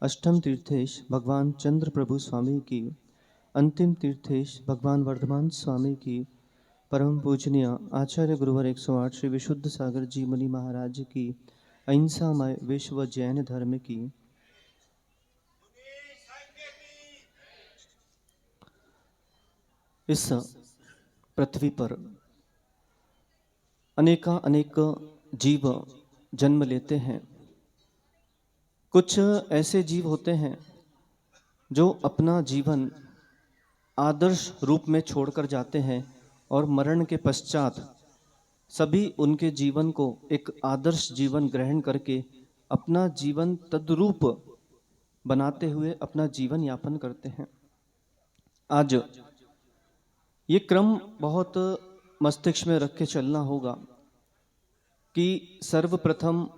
अष्टम तीर्थेश भगवान चंद्र प्रभु स्वामी की, अंतिम तीर्थेश भगवान वर्धमान स्वामी की, परम पूजनीय आचार्य गुरुवर 108 श्री विशुद्ध सागर जी मुनि महाराज की, अहिंसामय विश्व जैन धर्म की, इस पृथ्वी पर अनेक जीव जन्म लेते हैं। कुछ ऐसे जीव होते हैं जो अपना जीवन आदर्श रूप में छोड़कर जाते हैं और मरण के पश्चात सभी उनके जीवन को एक आदर्श जीवन ग्रहण करके अपना जीवन तद्रूप बनाते हुए अपना जीवन यापन करते हैं। आज ये क्रम बहुत मस्तिष्क में रख के चलना होगा कि सर्वप्रथम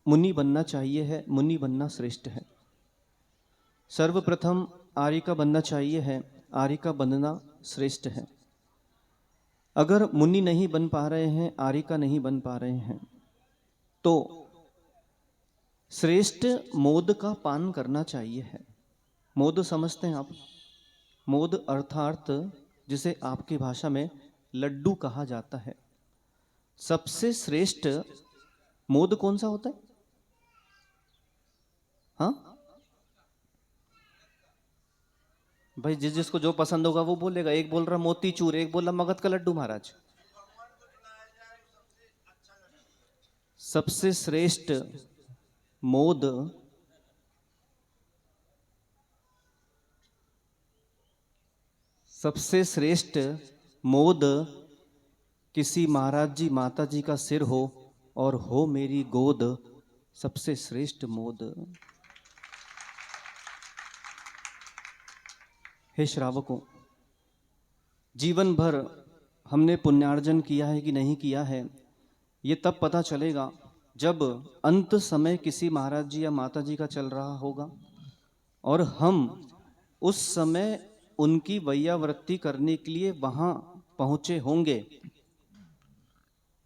मुनि बनना चाहिए है, मुनि बनना श्रेष्ठ है। सर्वप्रथम आर्य का बनना चाहिए है, आर्य का बनना श्रेष्ठ है। अगर मुनि नहीं बन पा रहे हैं, आर्य का नहीं बन पा रहे हैं, तो श्रेष्ठ मोद का पान करना चाहिए है। मोद समझते हैं आप? मोद अर्थात जिसे आपकी भाषा में लड्डू कहा जाता है। सबसे श्रेष्ठ मोद कौन सा होता है? हाँ भाई, जिसको जो पसंद होगा वो बोलेगा। एक बोल रहा मोती चूर, एक बोल रहा मगध का लड्डू। महाराज, सबसे श्रेष्ठ मोद सबसे श्रेष्ठ मोद किसी महाराज जी माता जी का सिर हो और हो मेरी गोद, सबसे श्रेष्ठ मोद। हे श्रावकों, जीवन भर हमने पुण्यार्जन किया है कि नहीं किया है, ये तब पता चलेगा जब अंत समय किसी महाराज जी या माता जी का चल रहा होगा और हम उस समय उनकी वैयावृत्ति करने के लिए वहां पहुंचे होंगे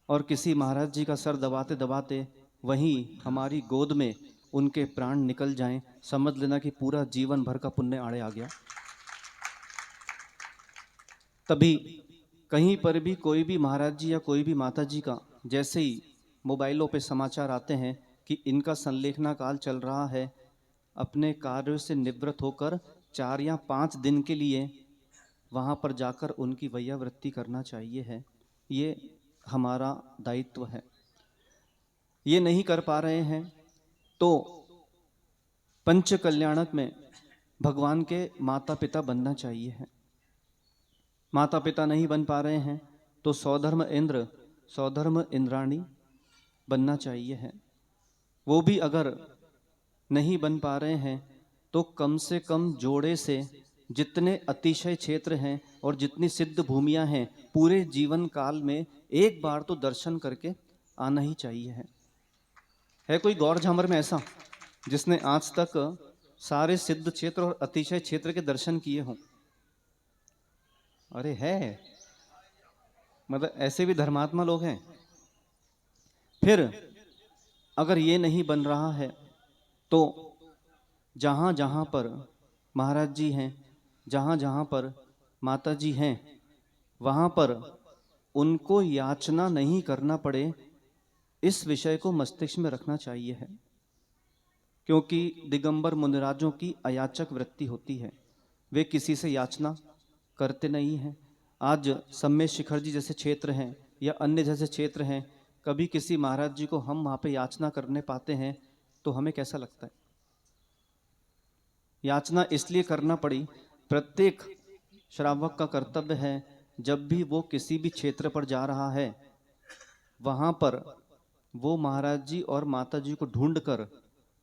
और किसी महाराज जी का सर दबाते दबाते वहीं हमारी गोद में उनके प्राण निकल जाएं, समझ लेना कि पूरा जीवन भर का पुण्य आड़े आ गया। तभी कहीं पर भी कोई भी महाराज जी या कोई भी माता जी का जैसे ही मोबाइलों पे समाचार आते हैं कि इनका संलेखना काल चल रहा है, अपने कार्यों से निवृत्त होकर 4 या 5 दिन के लिए वहाँ पर जाकर उनकी वैयावृत्ति करना चाहिए है। ये हमारा दायित्व है। ये नहीं कर पा रहे हैं तो पंच कल्याणक में भगवान के माता पिता बनना चाहिए है। माता पिता नहीं बन पा रहे हैं तो सौधर्म इंद्र, सौधर्म इंद्राणी बनना चाहिए है। वो भी अगर नहीं बन पा रहे हैं तो कम से कम जोड़े से जितने अतिशय क्षेत्र हैं और जितनी सिद्ध भूमियां हैं, पूरे जीवन काल में एक बार तो दर्शन करके आना ही चाहिए है कोई गौर झामर में ऐसा जिसने आज तक सारे सिद्ध क्षेत्र और अतिशय क्षेत्र के दर्शन किए हों? अरे है, मतलब ऐसे भी धर्मात्मा लोग हैं। फिर अगर ये नहीं बन रहा है तो जहां जहां पर महाराज जी हैं, जहां जहां पर माता जी हैं, वहां पर उनको याचना नहीं करना पड़े, इस विषय को मस्तिष्क में रखना चाहिए है। क्योंकि दिगंबर मुनिराजों की अयाचक वृत्ति होती है, वे किसी से याचना करते नहीं हैं। आज सम्मेद शिखर जी जैसे क्षेत्र हैं या अन्य जैसे क्षेत्र हैं, कभी किसी महाराज जी को हम वहां पे याचना करने पाते हैं तो हमें कैसा लगता है? याचना इसलिए करना पड़ी, प्रत्येक श्रावक का कर्तव्य है जब भी वो किसी भी क्षेत्र पर जा रहा है वहां पर वो महाराज जी और माता जी को ढूंढकर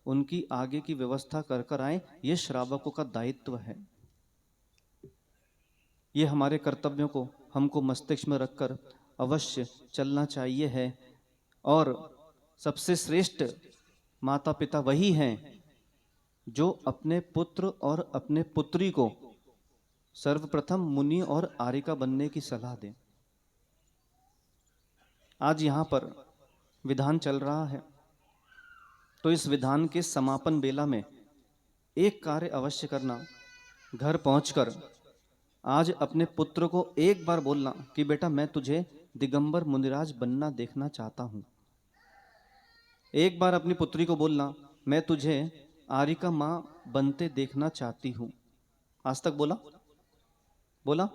उनकी आगे की व्यवस्था कर कर आए। ये श्रावकों का दायित्व है। ये हमारे कर्तव्यों को हमको मस्तिष्क में रखकर अवश्य चलना चाहिए है। और सबसे श्रेष्ठ माता पिता वही हैं जो अपने पुत्र और अपने पुत्री को सर्वप्रथम मुनि और आर्यिका बनने की सलाह दें। आज यहाँ पर विधान चल रहा है तो इस विधान के समापन बेला में एक कार्य अवश्य करना, घर पहुंचकर आज अपने पुत्र को एक बार बोलना कि बेटा मैं तुझे दिगंबर मुनिराज बनना देखना चाहता हूं। एक बार अपनी पुत्री को बोलना मैं तुझे आरिका मां बनते देखना चाहती हूं। आज तक बोला? बोला?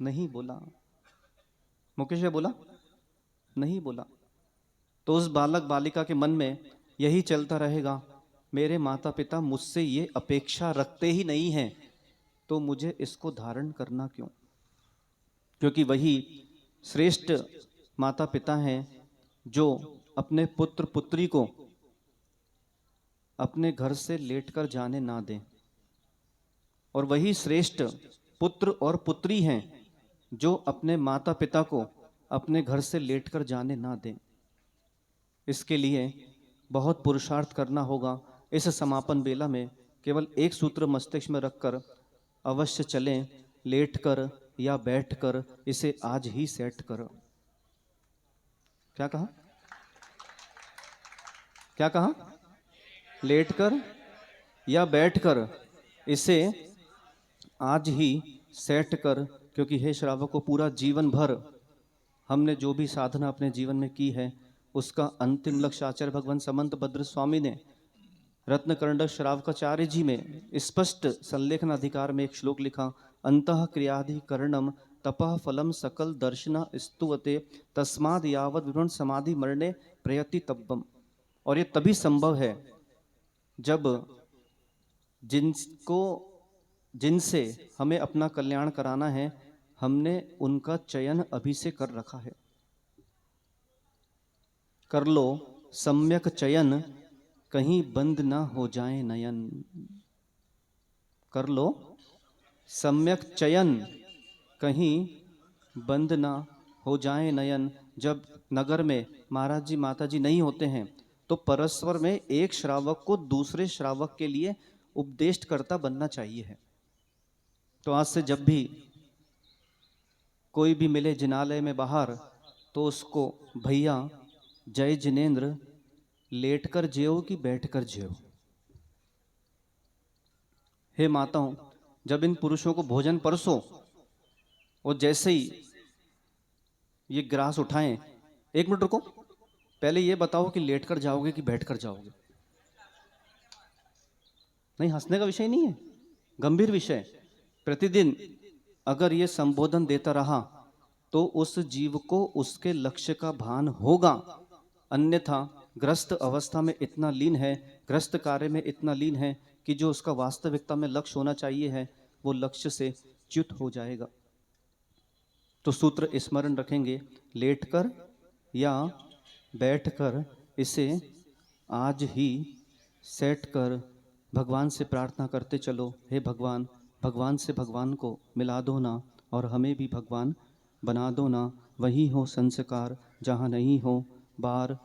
नहीं बोला। मुकेश भाई बोला? नहीं बोला। तो उस बालक बालिका के मन में यही चलता रहेगा, मेरे माता पिता मुझसे ये अपेक्षा रखते ही नहीं हैं, तो मुझे इसको धारण करना क्यों? क्योंकि वही श्रेष्ठ माता पिता हैं जो अपने पुत्र पुत्री को अपने घर से लेटकर जाने ना दें, और वही श्रेष्ठ पुत्र और पुत्री हैं जो अपने माता पिता को अपने घर से लेटकर जाने ना दें। इसके लिए बहुत पुरुषार्थ करना होगा। इस समापन बेला में केवल एक सूत्र मस्तिष्क में रखकर अवश्य चलें, लेटकर या बैठकर इसे आज ही सेट करो। क्या कहा? क्या कहा? लेटकर या बैठकर इसे आज ही सेट कर, क्योंकि हे श्रावकों, पूरा जीवन भर हमने जो भी साधना अपने जीवन में की है उसका अंतिम लक्ष्य आचार्य भगवान समंत भद्र स्वामी ने रत्नकर्णक श्रावकाचार्य जी में स्पष्ट संलेखन अधिकार में एक श्लोक लिखा, अंतः क्रियाधिकरणम तपः फलम सकल दर्शन स्तुवते तस्माद यावद विभ्रम समाधि मरणे प्रयति तब्बम। और ये तभी संभव है जब जिनसे हमें अपना कल्याण कराना है हमने उनका चयन अभी से कर रखा है। कर लो सम्यक चयन, कहीं बंद ना हो जाए नयन। कर लो सम्यक चयन, कहीं बंद ना हो जाए नयन। जब नगर में महाराज जी माता जी नहीं होते हैं तो परस्पर में एक श्रावक को दूसरे श्रावक के लिए उपदेशकर्ता बनना चाहिए है। तो आज से जब भी कोई भी मिले जिनालय में बाहर तो उसको भैया जय जिनेन्द्र लेटकर जेओ कि बैठकर जेओ। हे माताओं, जब इन पुरुषों को भोजन परसो और जैसे ही ये ग्रास उठाएं, एक मिनट रुको, पहले ये बताओ कि लेटकर जाओगे कि बैठकर जाओगे। नहीं, हंसने का विषय नहीं है, गंभीर विषय। प्रतिदिन अगर ये संबोधन देता रहा तो उस जीव को उसके लक्ष्य का भान होगा, अन्यथा ग्रस्त अवस्था में इतना लीन है, ग्रस्त कार्य में इतना लीन है कि जो उसका वास्तविकता में लक्ष्य होना चाहिए है वो लक्ष्य से च्युत हो जाएगा। तो सूत्र स्मरण रखेंगे, लेटकर या बैठकर इसे आज ही सेट कर भगवान से प्रार्थना करते चलो, हे भगवान, भगवान से भगवान को मिला दो ना और हमें भी भगवान बना दो ना। वही हो संस्कार जहाँ नहीं हो बार